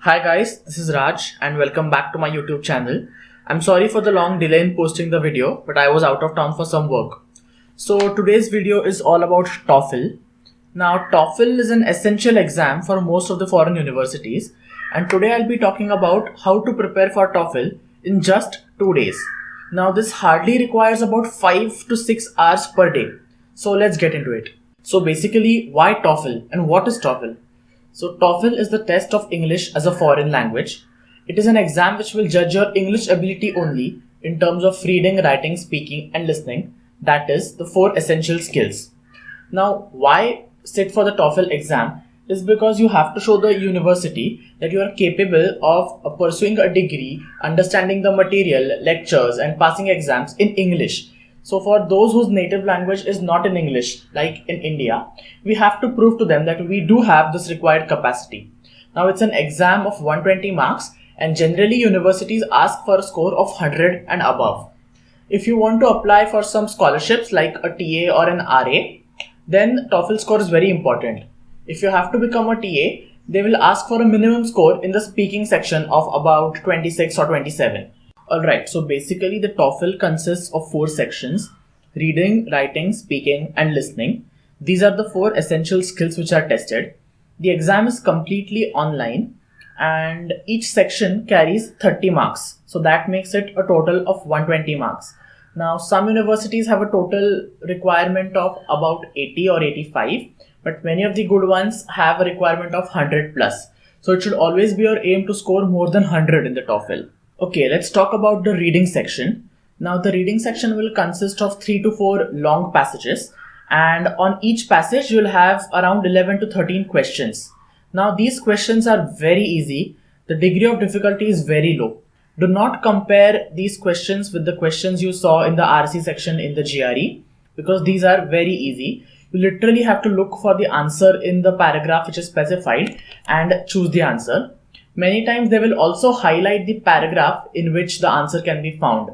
Hi guys, this is Raj and welcome back to my YouTube channel. I'm sorry for the long delay in posting the video, but I was out of town for some work. So today's video is all about TOEFL. Now TOEFL is an essential exam for most of the foreign universities, and today I'll be talking about how to prepare for TOEFL in just 2 days. Now this hardly requires about 5 to 6 hours per day. So let's get into it. So basically, why TOEFL and what is TOEFL? So TOEFL is the test of English as a foreign language. It is an exam which will judge your English ability only in terms of reading, writing, speaking and listening. That is the 4 essential skills. Now, why sit for the TOEFL exam is because you have to show the university that you are capable of pursuing a degree, understanding the material, lectures and passing exams in English. So for those whose native language is not in English, like in India, we have to prove to them that we do have this required capacity. Now it's an exam of 120 marks and generally universities ask for a score of 100 and above. If you want to apply for some scholarships like a TA or an RA, then TOEFL score is very important. If you have to become a TA, they will ask for a minimum score in the speaking section of about 26 or 27. Alright, so basically the TOEFL consists of 4 sections: reading, writing, speaking and listening. These are the 4 essential skills which are tested. The exam is completely online and each section carries 30 marks. So that makes it a total of 120 marks. Now some universities have a total requirement of about 80 or 85, but many of the good ones have a requirement of 100 plus. So it should always be your aim to score more than 100 in the TOEFL. Okay, let's talk about the reading section. Now the reading section will consist of 3 to 4 long passages, and on each passage you will have around 11 to 13 questions. Now these questions are very easy. The degree of difficulty is very low. Do not compare these questions with the questions you saw in the RC section in the GRE, because these are very easy. You literally have to look for the answer in the paragraph which is specified and choose the answer. Many times they will also highlight the paragraph in which the answer can be found.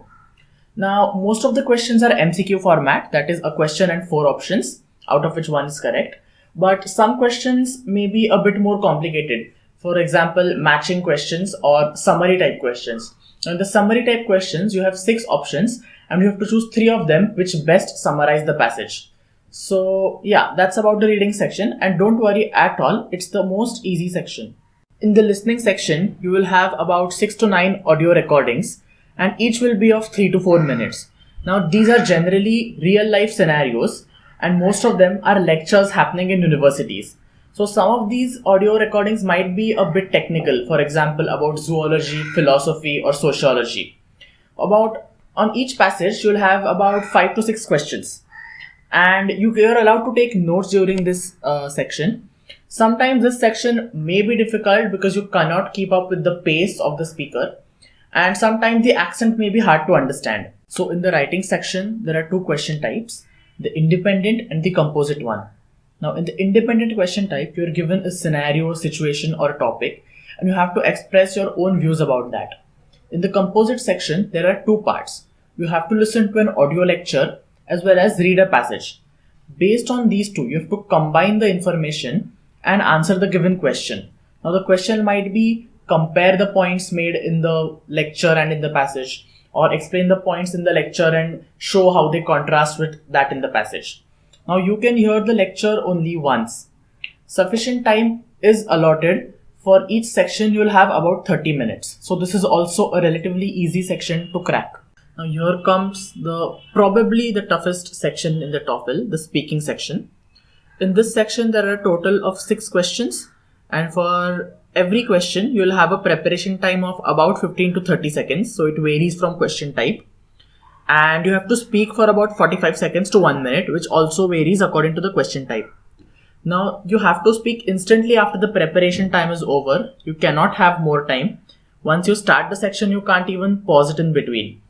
Now, most of the questions are MCQ format, that is a question and 4 options, out of which one is correct. But some questions may be a bit more complicated. For example, matching questions or summary type questions. Now, in the summary type questions, you have 6 options and you have to choose 3 of them which best summarize the passage. So yeah, that's about the reading section, and don't worry at all, it's the most easy section. In the listening section, you will have about 6 to 9 audio recordings and each will be of 3 to 4 minutes. Now these are generally real life scenarios and most of them are lectures happening in universities. So some of these audio recordings might be a bit technical, for example about zoology, philosophy or sociology. On each passage you will have about 5 to 6 questions and you are allowed to take notes during this section. Sometimes this section may be difficult because you cannot keep up with the pace of the speaker, and sometimes the accent may be hard to understand. So in the writing section, there are 2 question types, the independent and the composite one. Now in the independent question type, you are given a scenario, situation or a topic and you have to express your own views about that. In the composite section, there are 2 parts. You have to listen to an audio lecture as well as read a passage. Based on these 2, you have to combine the information and answer the given question. Now the question might be compare the points made in the lecture and in the passage, or explain the points in the lecture and show how they contrast with that in the passage. Now you can hear the lecture only once. Sufficient time is allotted. For each section you will have about 30 minutes. So this is also a relatively easy section to crack. Now here comes probably the toughest section in the TOEFL, the speaking section. In this section, there are a total of 6 questions, and for every question, you will have a preparation time of about 15 to 30 seconds. So it varies from question type. And you have to speak for about 45 seconds to 1 minute, which also varies according to the question type. Now, you have to speak instantly after the preparation time is over. You cannot have more time. Once you start the section, you can't even pause it in between.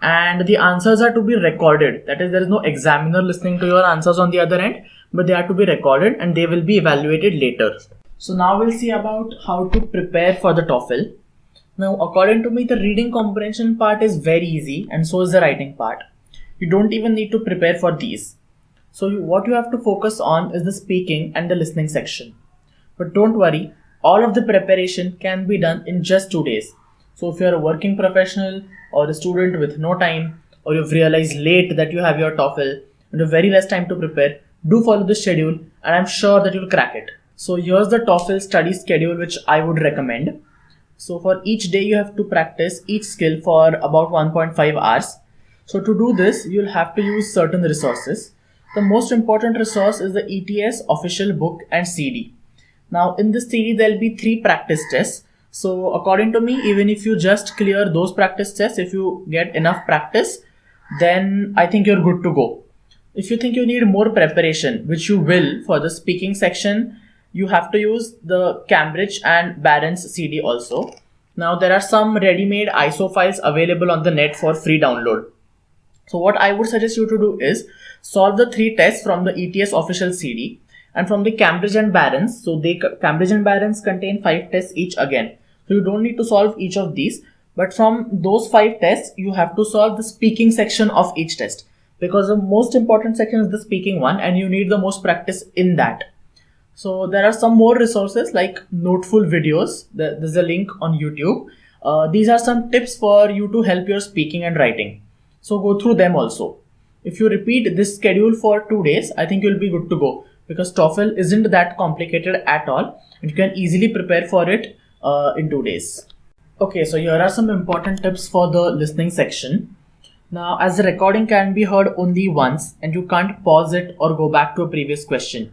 And the answers are to be recorded. That is, there is no examiner listening to your answers on the other end, but they are to be recorded and they will be evaluated later. So now we'll see about how to prepare for the TOEFL. Now, according to me, the reading comprehension part is very easy and so is the writing part. You don't even need to prepare for these. So what you have to focus on is the speaking and the listening section. But don't worry, all of the preparation can be done in just 2 days. So if you're a working professional or a student with no time, or you've realized late that you have your TOEFL and you have very less time to prepare, do follow this schedule and I'm sure that you'll crack it. So here's the TOEFL study schedule which I would recommend. So for each day you have to practice each skill for about 1.5 hours. So to do this, you'll have to use certain resources. The most important resource is the ETS official book and CD. Now in this CD there'll be 3 practice tests. So according to me, even if you just clear those practice tests, if you get enough practice, then I think you're good to go. If you think you need more preparation, which you will for the speaking section, you have to use the Cambridge and Barron's CD also. Now there are some ready-made ISO files available on the net for free download. So what I would suggest you to do is solve the 3 tests from the ETS official CD and from the Cambridge and Barron's. So Cambridge and Barron's contain 5 tests each again. So you don't need to solve each of these, but from those 5 tests, you have to solve the speaking section of each test, because the most important section is the speaking one and you need the most practice in that. So there are some more resources like Noteful videos. There's a link on YouTube. These are some tips for you to help your speaking and writing. So go through them also. If you repeat this schedule for 2 days, I think you'll be good to go, because TOEFL isn't that complicated at all and you can easily prepare for it in 2 days. Okay, so here are some important tips for the listening section. Now, as the recording can be heard only once and you can't pause it or go back to a previous question,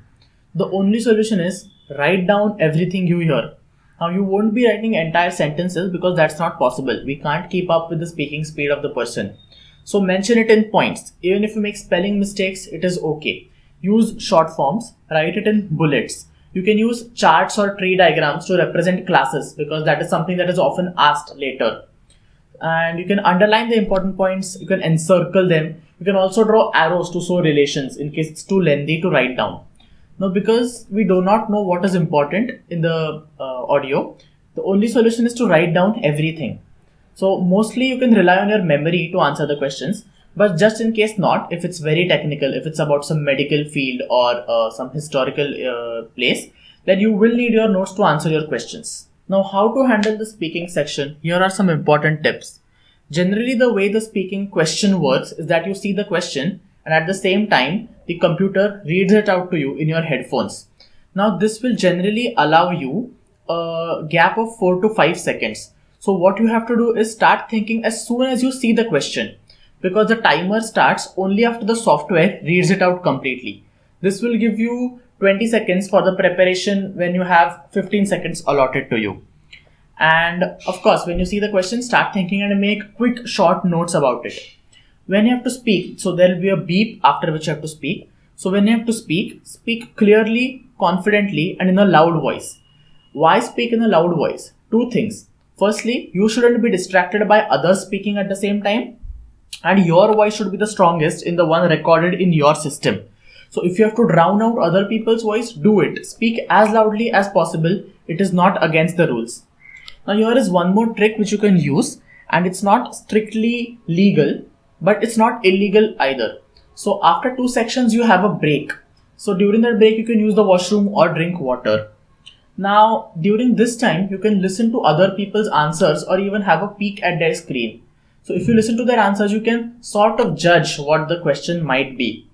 the only solution is write down everything you hear. Now, you won't be writing entire sentences because that's not possible. We can't keep up with the speaking speed of the person. So mention it in points. Even if you make spelling mistakes, it is okay. Use short forms, write it in bullets. You can use charts or tree diagrams to represent classes, because that is something that is often asked later. And you can underline the important points, you can encircle them. You can also draw arrows to show relations in case it's too lengthy to write down. Now, because we do not know what is important in the audio, the only solution is to write down everything. So mostly you can rely on your memory to answer the questions, but just in case not, if it's very technical, if it's about some medical field or some historical place, then you will need your notes to answer your questions. Now, how to handle the speaking section? Here are some important tips. Generally, the way the speaking question works is that you see the question and at the same time, the computer reads it out to you in your headphones. Now, this will generally allow you a gap of 4 to 5 seconds. So what you have to do is start thinking as soon as you see the question, because the timer starts only after the software reads it out completely. This will give you 20 seconds for the preparation when you have 15 seconds allotted to you. And of course, when you see the question, start thinking and make quick short notes about it. When you have to speak, so there will be a beep after which you have to speak. So when you have to speak, speak clearly, confidently and in a loud voice. Why speak in a loud voice? 2 things. Firstly, you shouldn't be distracted by others speaking at the same time, and your voice should be the strongest in the one recorded in your system. So if you have to drown out other people's voice, do it. Speak as loudly as possible. It is not against the rules. Now here is one more trick which you can use, and it's not strictly legal, but it's not illegal either. So after 2 sections, you have a break. So during that break, you can use the washroom or drink water. Now, during this time, you can listen to other people's answers or even have a peek at their screen. So if you listen to their answers, you can sort of judge what the question might be.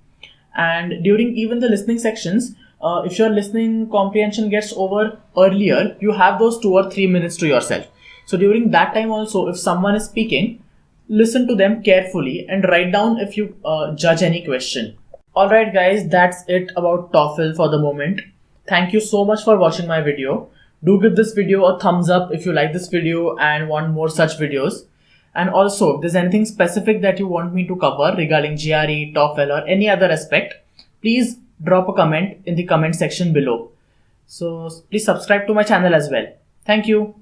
And during even the listening sections, if your listening comprehension gets over earlier, you have those 2 or 3 minutes to yourself. So during that time also, if someone is speaking, listen to them carefully and write down if you judge any question. Alright guys, that's it about TOEFL for the moment. Thank you so much for watching my video. Do give this video a thumbs up if you like this video and want more such videos. And also, if there's anything specific that you want me to cover regarding GRE, TOEFL or any other aspect, please drop a comment in the comment section below. So please subscribe to my channel as well. Thank you.